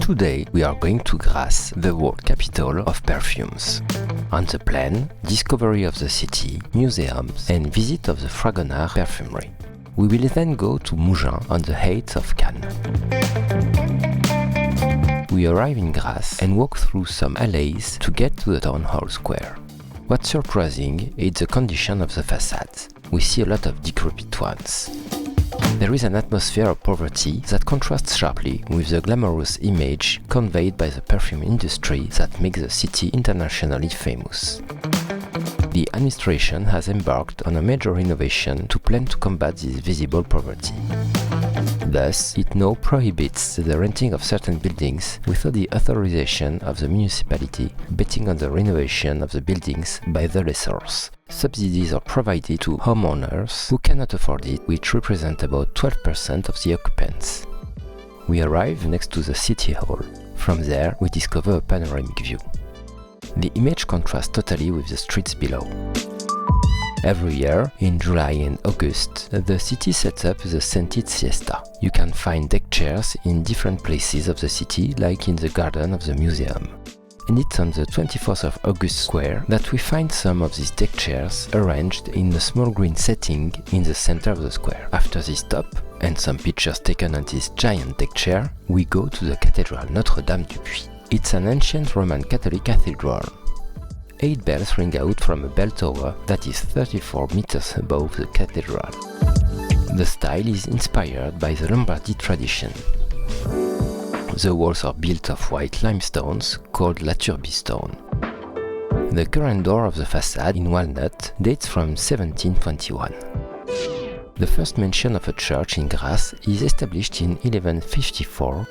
Today we are going to Grasse, the world capital of perfumes. On the plan, discovery of the city, museums and visit of the Fragonard perfumery. We will then go to Mougins on the heights of Cannes. We arrive in Grasse and walk through some alleys to get to the town hall square. What's surprising is the condition of the facades. We see a lot of decrepit ones. There is an atmosphere of poverty that contrasts sharply with the glamorous image conveyed by the perfume industry that makes the city internationally famous. The administration has embarked on a major renovation to plan to combat this visible poverty. Thus, it now prohibits the renting of certain buildings without the authorization of the municipality, betting on the renovation of the buildings by the lessors. Subsidies are provided to homeowners who cannot afford it, which represent about 12% of the occupants. We arrive next to the city hall. From there, we discover a panoramic view. The image contrasts totally with the streets below. Every year, in July and August, the city sets up the scented siesta. You can find deck chairs in different places of the city, like in the garden of the museum. And it's on the 24th of August square that we find some of these deck chairs arranged in a small green setting in the center of the square. After this stop, and some pictures taken on this giant deck chair, we go to the Cathedral Notre-Dame-du-Puy. It's an ancient Roman Catholic cathedral. 8 bells ring out from a bell tower that is 34 meters above the cathedral. The style is inspired by the Lombardy tradition. The walls are built of white limestones called La Turbie stone. The current door of the facade in walnut dates from 1721. The first mention of a church in Grasse is established in 1154.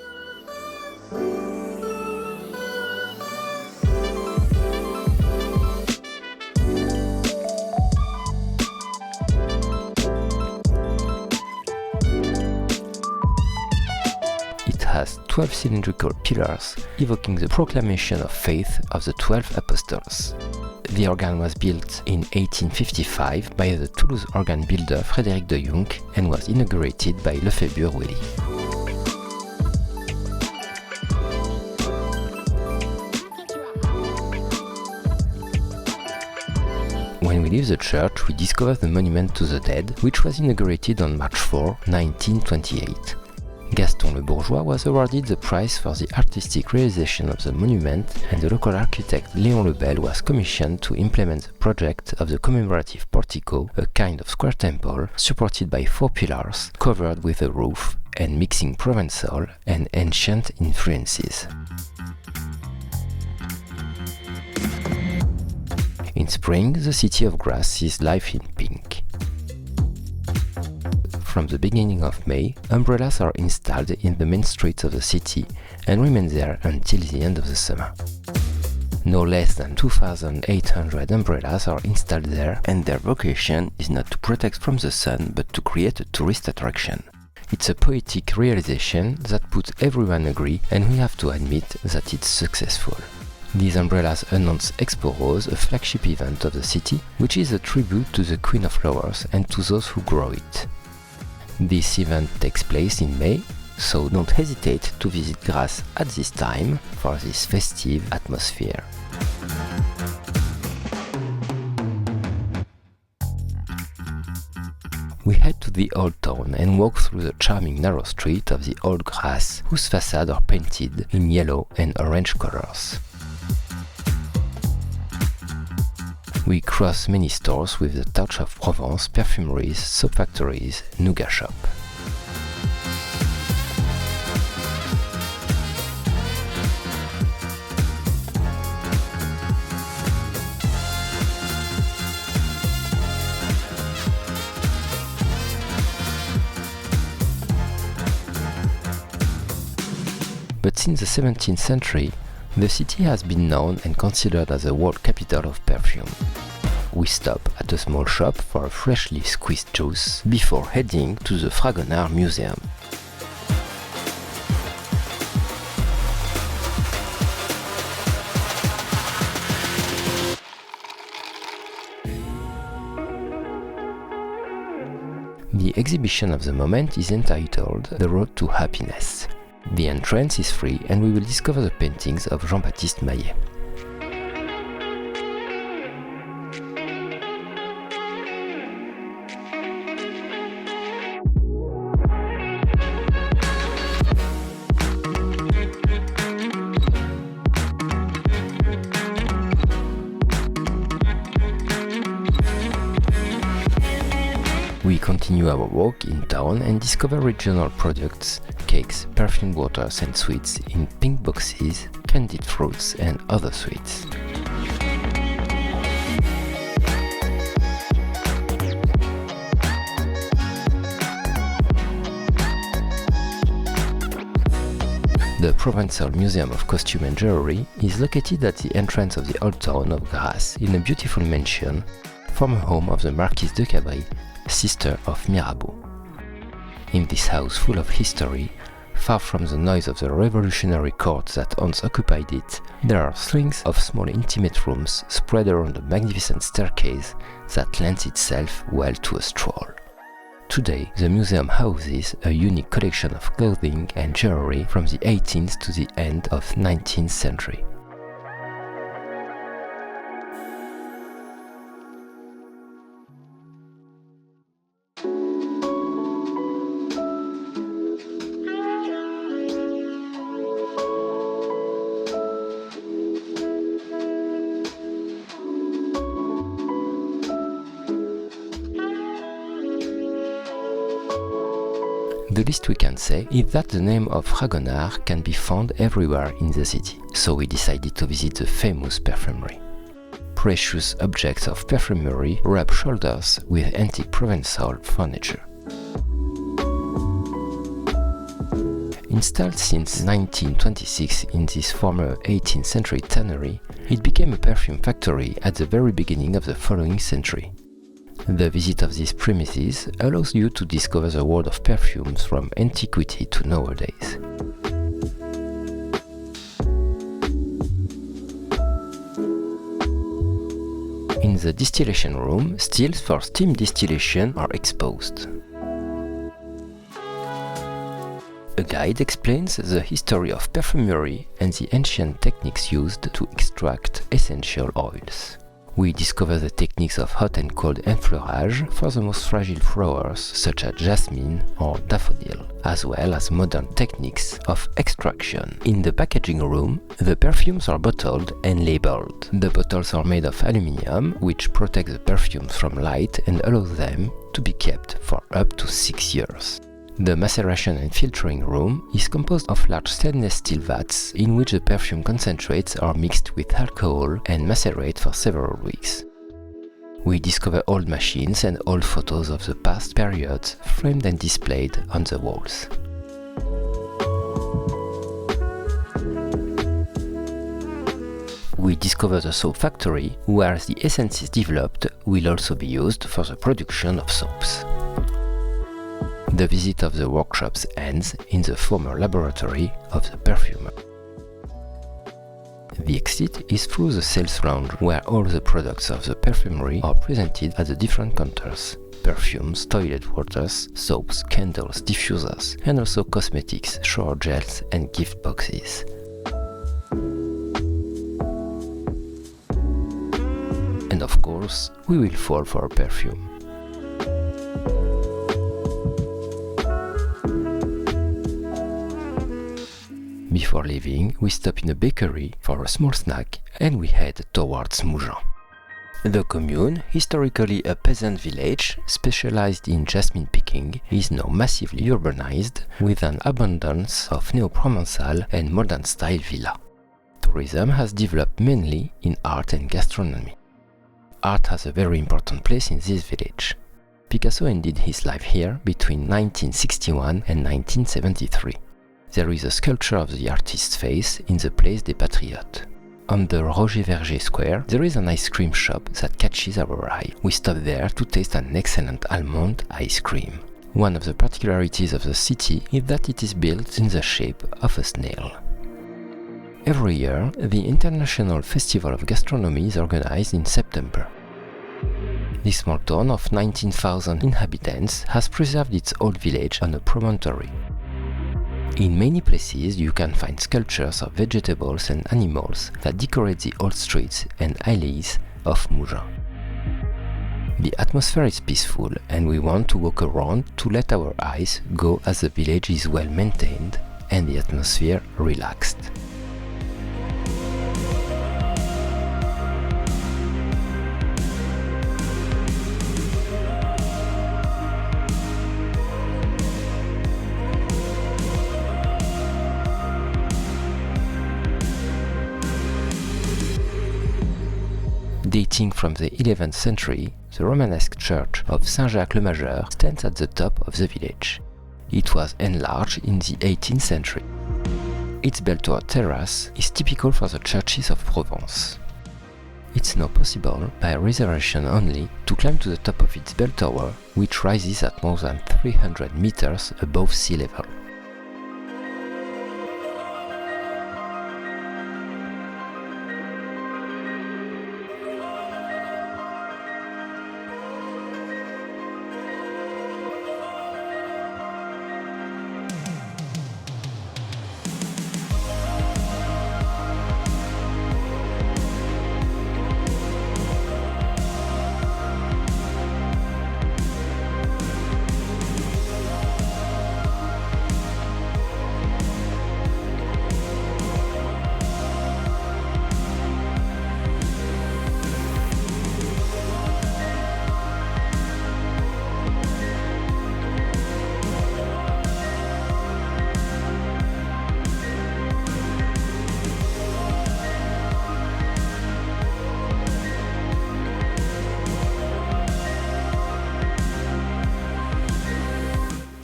Has 12 cylindrical pillars evoking the proclamation of faith of the 12 apostles. The organ was built in 1855 by the Toulouse organ builder Frédéric de Junc and was inaugurated by Lefebvre-Willy. When we leave the church, we discover the monument to the dead, which was inaugurated on March 4, 1928. Gaston Le Bourgeois was awarded the prize for the artistic realization of the monument, and the local architect Léon Lebel was commissioned to implement the project of the commemorative portico, a kind of square temple supported by 4 pillars, covered with a roof and mixing Provençal and ancient influences. In spring, the city of Grasse is live in pink. From the beginning of May, umbrellas are installed in the main streets of the city and remain there until the end of the summer. No less than 2,800 umbrellas are installed there, and their vocation is not to protect from the sun but to create a tourist attraction. It's a poetic realization that puts everyone agree, and we have to admit that it's successful. These umbrellas announce Expo Rose, a flagship event of the city, which is a tribute to the Queen of Flowers and to those who grow it. This event takes place in May, so don't hesitate to visit Grasse at this time for this festive atmosphere. We head to the Old Town and walk through the charming narrow street of the Old Grasse, whose facades are painted in yellow and orange colors. We cross many stores with the touch of Provence, perfumeries, soap factories, nougat shop. But since the 17th century, the city has been known and considered as the world capital of perfume. We stop at a small shop for a freshly squeezed juice before heading to the Fragonard Museum. The exhibition of the moment is entitled The Road to Happiness. The entrance is free and we will discover the paintings of Jean-Baptiste Maillet. We continue our walk in town and discover regional products, cakes, perfumed waters and sweets in pink boxes, candied fruits and other sweets. The Provençal Museum of Costume and Jewelry is located at the entrance of the old town of Grasse in a beautiful mansion, former home of the Marquise de Cabris, sister of Mirabeau. In this house full of history, far from the noise of the revolutionary court that once occupied it, there are strings of small intimate rooms spread around a magnificent staircase that lends itself well to a stroll. Today, the museum houses a unique collection of clothing and jewelry from the 18th to the end of 19th century. The least we can say is that the name of Fragonard can be found everywhere in the city, so we decided to visit the famous perfumery. Precious objects of perfumery rub shoulders with antique Provençal furniture. Installed since 1926 in this former 18th century tannery, it became a perfume factory at the very beginning of the following century. The visit of these premises allows you to discover the world of perfumes from antiquity to nowadays. In the distillation room, stills for steam distillation are exposed. A guide explains the history of perfumery and the ancient techniques used to extract essential oils. We discover the techniques of hot and cold enfleurage for the most fragile flowers such as jasmine or daffodil, as well as modern techniques of extraction. In the packaging room, the perfumes are bottled and labeled. The bottles are made of aluminium, which protects the perfumes from light and allows them to be kept for up to 6 years. The maceration and filtering room is composed of large stainless steel vats in which the perfume concentrates are mixed with alcohol and macerate for several weeks. We discover old machines and old photos of the past periods framed and displayed on the walls. We discover the soap factory, where the essences developed will also be used for the production of soaps. The visit of the workshops ends in the former laboratory of the perfumer. The exit is through the sales lounge, where all the products of the perfumery are presented at the different counters: perfumes, toilet waters, soaps, candles, diffusers, and also cosmetics, shower gels and gift boxes. And of course, we will fall for a perfume. Before leaving, we stop in a bakery for a small snack and we head towards Mougins. The commune, historically a peasant village specialized in jasmine picking, is now massively urbanized with an abundance of neo-Provençal and modern-style villa. Tourism has developed mainly in art and gastronomy. Art has a very important place in this village. Picasso ended his life here between 1961 and 1973. There is a sculpture of the artist's face in the Place des Patriotes. On the Roger Verger Square, there is an ice cream shop that catches our eye. We stop there to taste an excellent almond ice cream. One of the particularities of the city is that it is built in the shape of a snail. Every year, the International Festival of Gastronomy is organized in September. This small town of 19,000 inhabitants has preserved its old village on a promontory. In many places you can find sculptures of vegetables and animals that decorate the old streets and alleys of Mougins. The atmosphere is peaceful and we want to walk around to let our eyes go as the village is well maintained and the atmosphere relaxed. Dating from the 11th century, the Romanesque church of Saint-Jacques-le-Majeur stands at the top of the village. It was enlarged in the 18th century. Its bell tower terrace is typical for the churches of Provence. It's now possible, by reservation only, to climb to the top of its bell tower, which rises at more than 300 meters above sea level.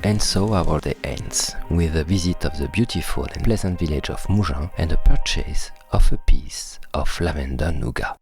And so our day ends, with a visit of the beautiful and pleasant village of Mougins and a purchase of a piece of lavender nougat.